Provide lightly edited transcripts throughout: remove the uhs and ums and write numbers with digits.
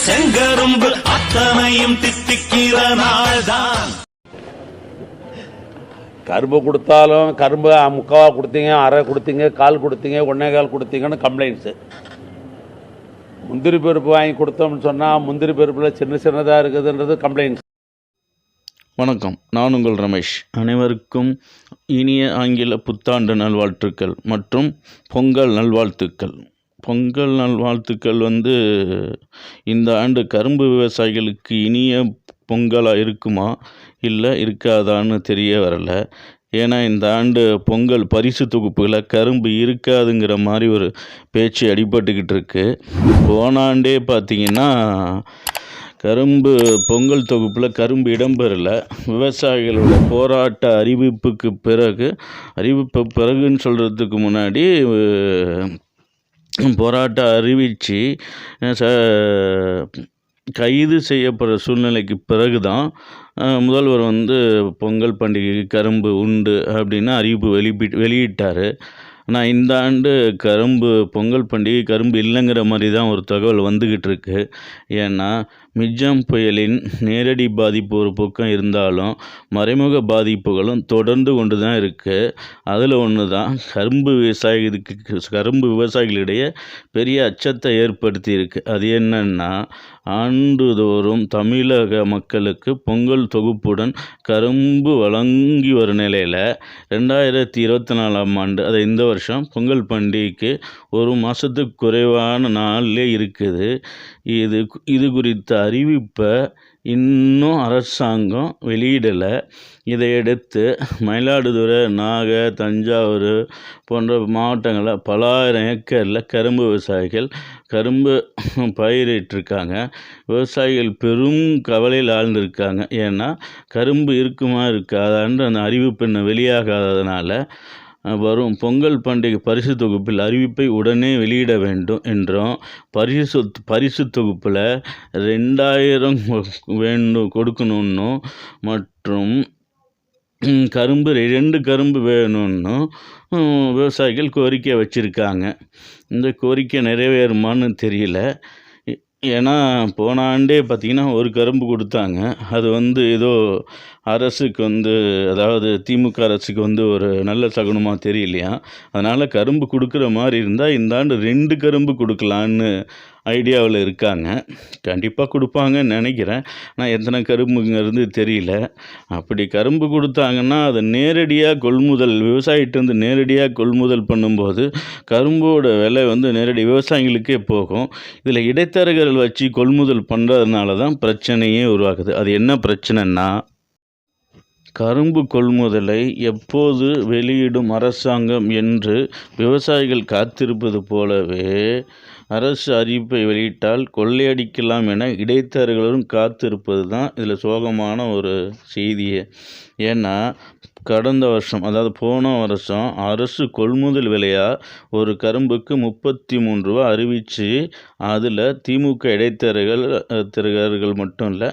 செங்கரும்பு அத்தனையும் தித்திக்கிற நாள்தான். கரும்பு கொடுத்தாலும் கரும்பு முக்காவா கொடுத்தீங்க, அரை கொடுத்தீங்க, கால் கொடுத்தீங்க, 1.25 கொடுத்தீங்கன்னு கம்ப்ளைண்ட்ஸு. முந்திரி பருப்பு வாங்கி கொடுத்தோம்னு சொன்னால் முந்திரி பருப்பில் சின்னதாக இருக்குதுன்றது கம்ப்ளைண்ட்ஸ். வணக்கம், நான் உங்கள் ரமேஷ். அனைவருக்கும் இனிய ஆங்கில புத்தாண்டு நல்வாழ்த்துக்கள் மற்றும் பொங்கல் நல்வாழ்த்துக்கள். பொங்கல் நல்வாழ்த்துக்கள் இந்த ஆண்டு கரும்பு விவசாயிகளுக்கு இனிய பொங்கலாக இருக்குமா இல்லை இருக்காதான்னு தெரிய வரல. ஏன்னா இந்த ஆண்டு பொங்கல் பரிசு தொகுப்புகளை கரும்பு இருக்காதுங்கிற மாதிரி ஒரு பேச்சு அடிபட்டுக்கிட்டு இருக்கு. போன ஆண்டே பார்த்திங்கன்னா கரும்பு பொங்கல் தொகுப்பில் கரும்பு இடம்பெறலை. விவசாயிகளோட போராட்ட அறிவிப்புக்கு பிறகுன்னு சொல்கிறதுக்கு முன்னாடி போராட்டம் அறிவித்து கைது செய்யப்படுற சூழ்நிலைக்கு பிறகு தான் முதல்வர் பொங்கல் பண்டிகைக்கு கரும்பு உண்டு அப்படின்னு அறிவிப்பு வெளியிட்டார். ஆனால் இந்த ஆண்டு பொங்கல் பண்டிகை கரும்பு இல்லைங்கிற மாதிரி தான் ஒரு தகவல் வந்துக்கிட்டு இருக்கு. ஏன்னா மிக்ஜாம் புயலின் நேரடி பாதிப்பு ஒரு பக்கம் இருந்தாலும் மறைமுக பாதிப்புகளும் தொடர்ந்து கொண்டு தான் இருக்குது. அதில் ஒன்று தான் கரும்பு விவசாயிகளிடையே பெரிய அச்சத்தை ஏற்படுத்தி இருக்கு. அது என்னன்னா, ஆண்டுதோறும் தமிழக மக்களுக்கு பொங்கல் தொகுப்புடன் கரும்பு வழங்கி வரும் நிலையில் 2024ஆம் ஆண்டு, அது இந்த வருஷம் பொங்கல் பண்டிகைக்கு ஒரு மாதத்துக்கு குறைவான நாள்லே இருக்குது. இது குறித்த அறிவிப்பை இன்னும் அரசாங்கம் வெளியிடலை. இதையடுத்து மயிலாடுதுறை, நாகை, தஞ்சாவூர் போன்ற மாவட்டங்களில் பலாயிரம் ஏக்கரில் கரும்பு விவசாயிகள் கரும்பு பயிரிட்டிருக்காங்க. விவசாயிகள் பெரும் கவலையில் ஆழ்ந்திருக்காங்க. ஏன்னா கரும்பு இருக்குமா இருக்காதான்ற அந்த அறிவிப்பு இன்னும் வெளியாகாததுனால வரும் பொங்கல் பண்டிகை பரிசு தொகுப்பில் அறிவிப்பை உடனே வெளியிட வேண்டும் என்றும், பரிசு தொகுப்பில் 2000 கொடுக்கணும்னு மற்றும் 2 கரும்பு வேணும்னு விவசாயிகள் கோரிக்கை வச்சுருக்காங்க. இந்த கோரிக்கை நிறைவேறுமான்னு தெரியல. ஏன்னா போன ஆண்டே பார்த்திங்கன்னா ஒரு கரும்பு கொடுத்தாங்க. அது ஏதோ அரசுக்கு அதாவது திமுக அரசுக்கு ஒரு நல்ல சகுனமாக தெரியலையா. அதனால் கரும்பு கொடுக்குற மாதிரி இருந்தால் இந்த ஆண்டு 2 கரும்பு கொடுக்கலான்னு ஐடியாவில் இருக்காங்க. கண்டிப்பாக கொடுப்பாங்கன்னு நினைக்கிறேன். ஆனால் எத்தனை கரும்புங்கிறது தெரியல. அப்படி கரும்பு கொடுத்தாங்கன்னா அதை நேரடியாக விவசாயிகிட்டேருந்து நேரடியாக கொள்முதல் பண்ணும்போது கரும்போட விலை நேரடி விவசாயிகளுக்கே போகும். இதில் இடைத்தரகர்கள் வச்சு கொள்முதல் பண்ணுறதுனால தான் பிரச்சனையே உருவாகுது. அது என்ன பிரச்சனைன்னா, கரும்பு கொள்முதலை எப்போது வெளியிடும் அரசாங்கம் என்று விவசாயிகள் காத்திருப்பது போலவே அரசு அறிவிப்பை வெளியிட்டால் கொள்ளையடிக்கலாம் என இடைத்தரகர்களும் காத்திருப்பது தான் இதில் சோகமான ஒரு செய்தியே. ஏன்னா கடந்த வருஷம், அதாவது போன வருஷம் அரசு கொள்முதல் விலையாக ஒரு கரும்புக்கு 33 ரூபா அறிவித்து அதில் திமுக இடைத்தரகர்கள் மட்டும் இல்லை,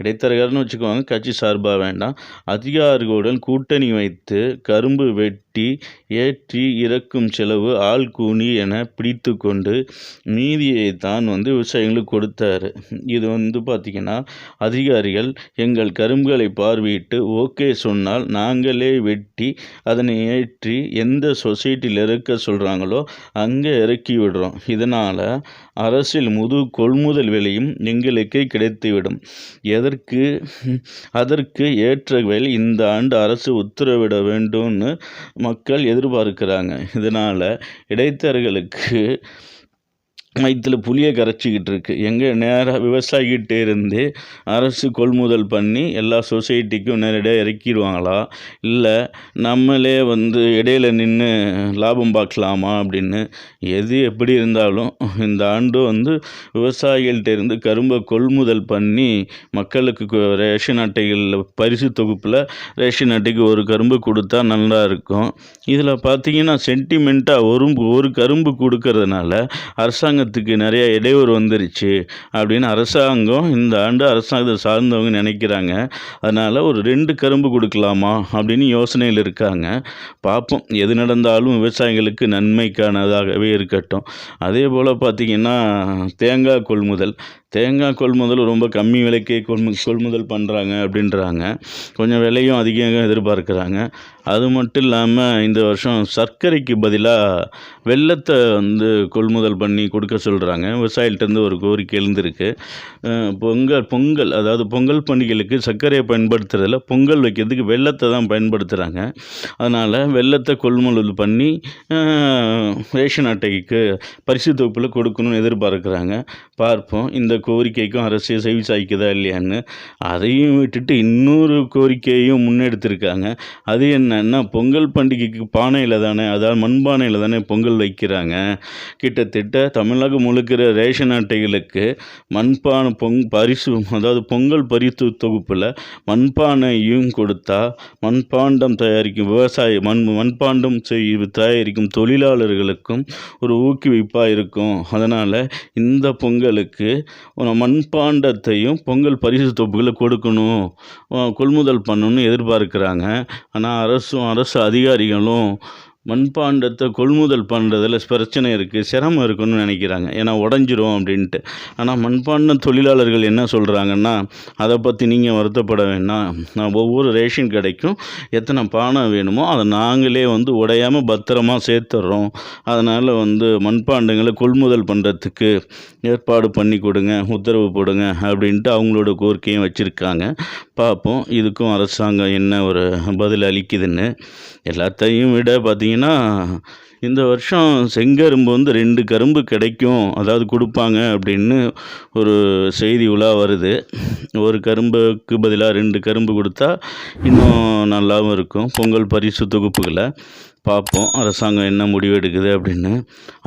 இடைத்தரகர்னு வச்சுக்கோங்க, கட்சி சார்பாக வேண்டாம், அதிகாரிகளுடன் கூட்டணி வைத்து கரும்பு வெட்டி ஏற்றி இறக்கும் செலவு ஆள் கூலி என பிடித்து கொண்டு மீதியை தான் விவசாயிகளுக்கு கொடுத்தாரு. இது பார்த்திங்கன்னா அதிகாரிகள் எங்கள் கரும்புகளை பார்வையிட்டு ஓகே சொன்னால் நாங்களே வெட்டி அதனை ஏற்றி எந்த சொசைட்டியில் இறக்க சொல்கிறாங்களோ அங்கே இறக்கி விடுறோம். இதனால் அரசில் கொள்முதல் விலையும் எங்களுக்கே கிடைத்துவிடும். அதற்கு ஏற்ற விலை இந்த ஆண்டு அரசு உத்தரவிட வேண்டும்னு மக்கள் எதிர்பார்க்கிறாங்க. இதனால் இடைத்தரகர்களுக்கு வயிற்றில் புளியை கரைச்சிக்கிட்டு இருக்கு. எங்கே நேராக விவசாயிகிட்டே இருந்து அரசு கொள்முதல் பண்ணி எல்லா சொசைட்டிக்கும் நேரடியாக இறக்கிடுவாங்களா, இல்லை நம்மளே இடையில நின்று லாபம் பார்க்கலாமா அப்படின்னு. எது எப்படி இருந்தாலும் இந்த ஆண்டு விவசாயிகள்கிட்ட இருந்து கரும்பை கொள்முதல் பண்ணி மக்களுக்கு ரேஷன் அட்டைகளில் பரிசு தொகுப்பில் ரேஷன் அட்டைக்கு ஒரு கரும்பு கொடுத்தா நல்லா இருக்கும். இதில் பார்த்திங்கன்னா சென்டிமெண்ட்டாக ஒரு கரும்பு கொடுக்கறதுனால அரசாங்கத்துக்கு நிறைய இடையூறு வந்துருச்சு அப்படின்னு அரசாங்கம் இந்த ஆண்டு அரசாங்கத்தை சார்ந்தவங்க நினைக்கிறாங்க. அதனால் ஒரு 2 கரும்பு கொடுக்கலாமா அப்படின்னு யோசனையில் இருக்காங்க. பார்ப்போம், எது நடந்தாலும் விவசாயிகளுக்கு நன்மைக்கானதாகவே இருக்கட்டும். அதே போல் பார்த்திங்கன்னா தேங்காய் கொள்முதல் தேங்காய் கொள்முதல் ரொம்ப கம்மி விலைக்கே கொள்முதல் பண்ணுறாங்க அப்படின்றாங்க. கொஞ்சம் விலையும் அதிகம் எதிர்பார்க்குறாங்க. அது மட்டும் இல்லாமல் இந்த வருஷம் சர்க்கரைக்கு பதிலாக வெல்லத்தை வந்து கொள்முதல் பண்ணி கொடுக்க சொல்கிறாங்க. விவசாயிகிட்டேருந்து ஒரு கோரிக்கை எழுந்திருக்கு. பொங்கல் அதாவது பொங்கல் பண்டிகைகளுக்கு சர்க்கரையை பயன்படுத்துறதில்ல, பொங்கல் வைக்கிறதுக்கு வெல்லத்தை தான் பயன்படுத்துகிறாங்க. அதனால் வெல்லத்தை கொள்முதல் பண்ணி ரேஷன் அட்டைக்கு பரிசு தொகுப்பில் கொடுக்கணும்னு எதிர்பார்க்குறாங்க. பார்ப்போம் இந்த கோரிக்கைக்கும் அரசு செவி சாய்க்குதா இல்லையான்னு. அதையும் விட்டுட்டு இன்னொரு கோரிக்கையையும் முன்னெடுத்திருக்காங்க. அது என்னன்னா, பொங்கல் பண்டிகைக்கு பானையில் தானே, அதாவது மண்பானையில் தானே பொங்கல் வைக்கிறாங்க. கிட்டத்தட்ட தமிழகம் முழுக்கிற ரேஷன் அட்டைகளுக்கு மண்பானை பரிசு, அதாவது பொங்கல் பரிசு தொகுப்பில் மண்பானையும் கொடுத்தா மண்பாண்டம் தயாரிக்கும் விவசாயி மண்பாண்டம் தயாரிக்கும் தொழிலாளர்களுக்கும் ஒரு ஊக்குவிப்பாக இருக்கும். அதனால் இந்த பொங்கலுக்கு மண்பாண்டத்தையும் பொங்கல் பரிசு தொகுப்புகளை கொடுக்கணும், கொள்முதல் பண்ணணும்னு எதிர்பார்க்குறாங்க. ஆனால் அரசு அதிகாரிகளும் மண்பாண்டத்தை கொள்முதல் பண்ணுறதுல பிரச்சனை இருக்குது, சிரமம் இருக்குன்னு நினைக்கிறாங்க. ஏன்னா உடஞ்சிரும் அப்படின்ட்டு. ஆனால் மண்பாண்டம் தொழிலாளர்கள் என்ன சொல்கிறாங்கன்னா, அதை பற்றி நீங்கள் வருத்தப்பட வேண்டாம், நான் ஒவ்வொரு ரேஷன் கடைக்கும் எத்தனை பானை வேணுமோ அதை நாங்களே வந்து உடையாமல் பத்திரமா சேர்த்துட்றோம். அதனால் வந்து மண்பாண்டங்களை கொள்முதல் பண்ணுறதுக்கு ஏற்பாடு பண்ணி கொடுங்க, உத்தரவு போடுங்க அப்படின்ட்டு அவங்களோட கோரிக்கையும் வச்சுருக்காங்க. பார்ப்போம் இதுக்கும் அரசாங்கம் என்ன ஒரு பதில் அளிக்குதுன்னு. எல்லாத்தையும் விட பார்த்திங்கன்னா, இந்த வருஷம் செங்கரும்பு வந்து 2 கரும்பு கிடைக்கும், அதாவது கொடுப்பாங்க அப்படின்னு ஒரு செய்தி உலா வருது. ஒரு கரும்புக்கு பதிலாக 2 கரும்பு கொடுத்தா இன்னும் நல்லாவும் இருக்கும் பொங்கல் பரிசு தொகுப்புகளை. பார்ப்போம் அரசாங்கம் என்ன முடிவு எடுக்குது அப்படின்னு.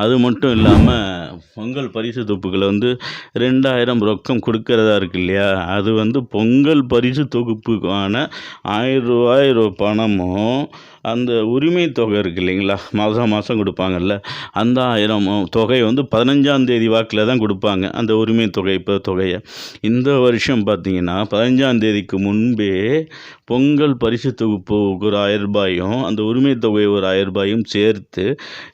அது மட்டும் இல்லாமல் பொங்கல் பரிசு தொகுப்புகளை வந்து 2000 ரொக்கம் கொடுக்கறதா இருக்கு இல்லையா, அது வந்து பொங்கல் பரிசு தொகுப்புக்கான 1000 ரூபாய் பணமும் அந்த உரிமை தொகை இருக்குது இல்லைங்களா, மாதம் கொடுப்பாங்கல்ல, அந்த 1000 தொகை வந்து 15ஆம் தேதி வாக்கில் தான் கொடுப்பாங்க. அந்த உரிமை தொகை தொகையை இந்த வருஷம் பார்த்திங்கன்னா 15ஆம் தேதிக்கு முன்பே பொங்கல் பரிசு தொகுப்பு ஒரு 1000 ரூபாயும் அந்த உரிமை தொகை ஒரு 1000 ரூபாயும் சேர்த்து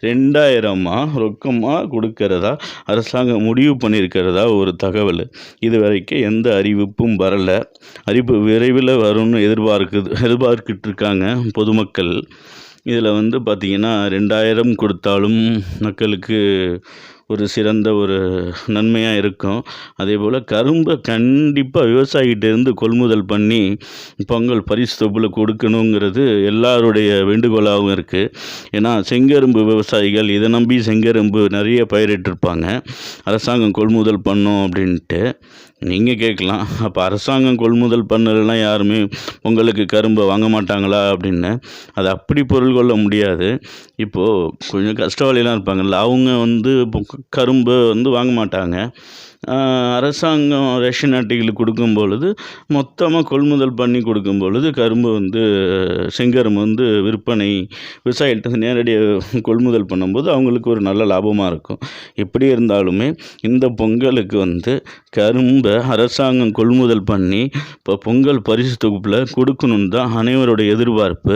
2000 ரொக்கமாக கொடுக்கறதா அரசாங்கம் முடிவு பண்ணியிருக்கிறதா ஒரு தகவல். இது வரைக்கும் எந்த அறிவிப்பும் வரலை. அறிவிப்பு விரைவில் வரும்னு எதிர்பார்க்கிட்டு இருக்காங்க பொதுமக்கள். இதில் வந்து பார்த்திங்கன்னா 2000 கொடுத்தாலும் மக்களுக்கு ஒரு சிறந்த ஒரு நன்மையாக இருக்கும். அதே போல் கரும்பை கண்டிப்பாக விவசாயிகிட்டேருந்து கொள்முதல் பண்ணி பொங்கல் பரிசு தொகுப்பில் கொடுக்கணுங்கிறது எல்லாருடைய வேண்டுகோளாகவும் இருக்குது. ஏன்னா செங்கரும்பு விவசாயிகள் இதை நம்பி செங்கரும்பு நிறைய பயிரிட்டிருப்பாங்க. அரசாங்கம் கொள்முதல் பண்ணும் அப்படின்ட்டு நீங்கள் கேட்கலாம், அப்போ அரசாங்கம் கொள்முதல் பண்ணலைன்னா யாருமே பொங்கலுக்கு கரும்பை வாங்க மாட்டாங்களா அப்படின்னு. அது அப்படி பொருள் கொள்ள முடியாது. இப்போது கொஞ்சம் கஷ்டவாளிலாம் இருப்பாங்கள்ல, அவங்க வந்து கரும்பை வந்து வாங்க மாட்டாங்க. அரசாங்கம் ரேஷன் அட்டைகளுக்கு கொடுக்கும் பொழுது மொத்தமாக கொள்முதல் பண்ணி கொடுக்கும் பொழுது கரும்பு வந்து செங்கரும்பு வந்து விற்பனை விவசாயிகிட்ட நேரடியாக கொள்முதல் பண்ணும்போது அவங்களுக்கு ஒரு நல்ல லாபமாக இருக்கும். எப்படி இருந்தாலுமே இந்த பொங்கலுக்கு வந்து கரும்பை அரசாங்கம் கொள்முதல் பண்ணி இப்போ பொங்கல் பரிசு தொகுப்பில் கொடுக்கணுன்னு தான் அனைவருடைய எதிர்பார்ப்பு.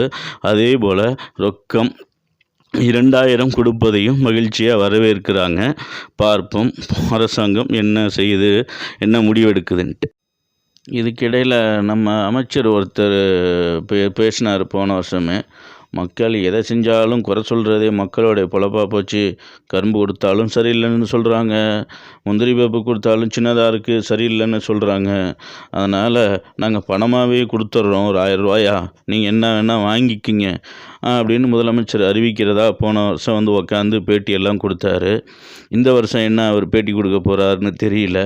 அதே போல் ரொக்கம் 2000 கொடுப்பதையும் மகிழ்ச்சியாக வரவேற்கிறாங்க. பார்ப்போம் அரசாங்கம் என்ன செய்யுது, என்ன முடிவெடுக்குதுன்ட்டு. இதுக்கிடையில் நம்ம அமைச்சர் ஒருத்தர் பேசினார் போன வருஷமே. மக்கள் எதை செஞ்சாலும் குறை சொல்கிறதே மக்களுடைய பொழப்பாக போச்சு. கரும்பு கொடுத்தாலும் சரியில்லைன்னு சொல்கிறாங்க, முந்திரி பருப்பு கொடுத்தாலும் சின்னதாக இருக்குது சரியில்லைன்னு சொல்கிறாங்க. அதனால் நாங்கள் பணமாகவே கொடுத்துட்றோம், ஒரு 1000 ரூபாயா நீங்கள் என்ன வேணால் வாங்கிக்கிங்க அப்படின்னு முதலமைச்சர் அறிவிக்கிறதா போன வருஷம் வந்து உக்காந்து பேட்டியெல்லாம் கொடுத்தாரு. இந்த வருஷம் என்ன அவர் பேட்டி கொடுக்க போகிறாருன்னு தெரியல.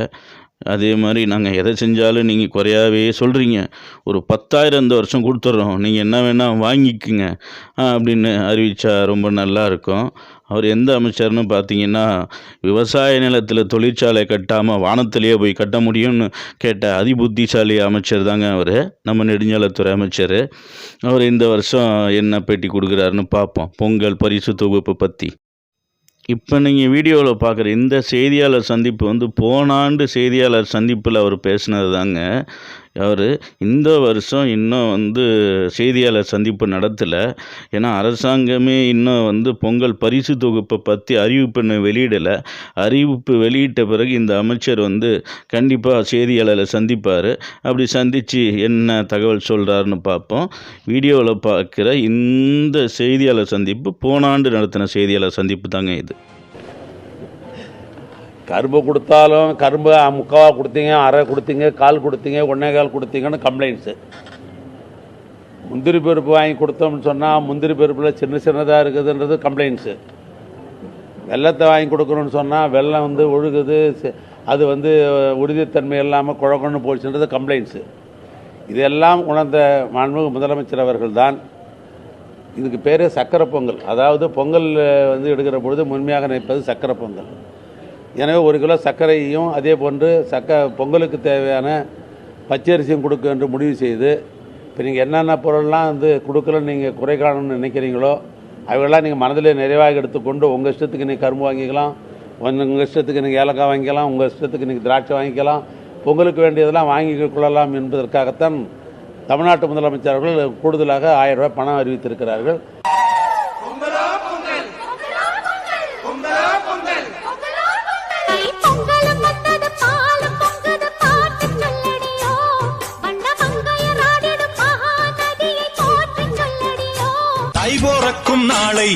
அதே மாதிரி நாங்கள் எதை செஞ்சாலும் நீங்கள் குறையாவே சொல்கிறீங்க, ஒரு 10,000 இந்த வருஷம் கொடுத்துட்றோம், நீங்கள் என்ன வேணால் வாங்கிக்குங்க அப்படின்னு அறிவித்தா ரொம்ப நல்லா இருக்கும். அவர் எந்த அமைச்சர்னு பார்த்தீங்கன்னா, விவசாய நிலத்தில் தொழிற்சாலை கட்டாமல் வானத்திலேயே போய் கட்ட முடியும்னு கேட்ட அதிபுத்திசாலி அமைச்சர் தாங்க அவர், நம்ம நெடுஞ்சாலைத்துறை அமைச்சர். அவர் இந்த வருஷம் என்ன பேட்டி கொடுக்குறாருன்னு பார்ப்போம் பொங்கல் பரிசு தொகுப்பு பற்றி. இப்போ நீங்கள் வீடியோவில் பார்க்குற இந்த செய்தியாளர் சந்திப்பு வந்து போன ஆண்டு செய்தியாளர் சந்திப்பில் அவர் பேசினது தாங்க. அவர் இந்த வருஷம் இன்னும் செய்தியாளர் சந்திப்பு நடத்தலை. ஏன்னா அரசாங்கமே இன்னும் பொங்கல் பரிசு தொகுப்பை பற்றி அறிவிப்பு வெளியிடலை. அறிவிப்பு வெளியிட்ட பிறகு இந்த அமைச்சர் கண்டிப்பாக செய்தியாளரை சந்திப்பார். அப்படி சந்தித்து என்ன தகவல் சொல்கிறாருன்னு பார்ப்போம். வீடியோவில் பார்க்குற இந்த செய்தியாளர் சந்திப்பு போன ஆண்டு நடத்தின செய்தியாளர் சந்திப்பு தாங்க இது. கரும்பு கொடுத்தாலும் கரும்பு முக்காவா கொடுத்தீங்க, அரை கொடுத்தீங்க, கால் கொடுத்தீங்க, ஒன்றே கால் கொடுத்தீங்கன்னு கம்ப்ளைண்ட்ஸு. முந்திரி பருப்பு வாங்கி கொடுத்தோம்னு சொன்னால் முந்திரி பருப்பில் சின்னதாக இருக்குதுன்றது கம்ப்ளைண்ட்ஸு. வெள்ளத்தை வாங்கி கொடுக்கணும்னு சொன்னால் வெள்ளம் ஒழுகுது, அது உறுதித்தன்மை இல்லாமல் குழக்கொன்னு போச்சுன்றது கம்ப்ளைண்ட்ஸு. இதெல்லாம் உணர்ந்த மாண்புமிகு முதலமைச்சர் அவர்கள் தான் இதுக்கு பேர் சக்கரை பொங்கல். அதாவது பொங்கல் எடுக்கிற பொழுது முன்மையாக நினைப்பது சக்கரை பொங்கல். எனவே 1 கிலோ சர்க்கரையும் அதே போன்று பொங்கலுக்கு தேவையான பச்சரிசியும் கொடுக்க என்று முடிவு செய்து, இப்போ நீங்கள் என்னென்ன பொருள்லாம் கொடுக்கலன்னு நீங்கள் குறை காணணும்னு நினைக்கிறீங்களோ அவைகளாம் நீங்கள் மனதிலே நிறைவாக எடுத்துக்கொண்டு உங்கள் இஷ்டத்துக்கு நீங்கள் கரும்பு வாங்கிக்கலாம், உங்கள் இஷ்டத்துக்கு நீங்கள் ஏலக்காய் வாங்கிக்கலாம், உங்கள் இஷ்டத்துக்கு நீங்கள் திராட்சை வாங்கிக்கலாம், பொங்கலுக்கு வேண்டியதெல்லாம் வாங்கி கொள்ளலாம் என்பதற்காகத்தான் தமிழ்நாட்டு முதலமைச்சர் அவர்கள் கூடுதலாக 1000 ரூபாய் பணம் அறிவித்திருக்கிறார்கள். தைபோறக்கும் நாளை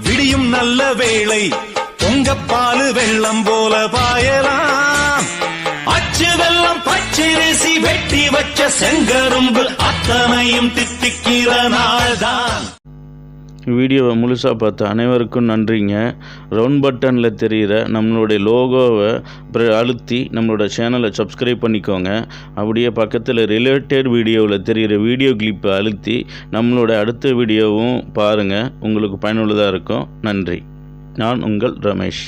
விடியும் நல்ல வேளை பொங்கப்பாலு வெள்ளம் போல பாயலாம். அச்சு வெள்ளம் பச்சரிசி வெட்டி வச்ச செங்கரும்பு அத்தனையும் தித்திக்கிற நாள்தான். வீடியோவை முழுசாக பார்த்த அனைவருக்கும் நன்றிங்க. ரவுண்ட் பட்டனில் தெரிகிற நம்மளுடைய லோகோவை அழுத்தி நம்மளோட சேனலை சப்ஸ்கிரைப் பண்ணிக்கோங்க. அப்படியே பக்கத்தில் ரிலேட்டட் வீடியோவில் தெரிகிற வீடியோ கிளிப்பை அழுத்தி நம்மளோட அடுத்த வீடியோவும் பாருங்கள். உங்களுக்கு பயனுள்ளதாக இருக்கும். நன்றி. நான் உங்கள் ரமேஷ்.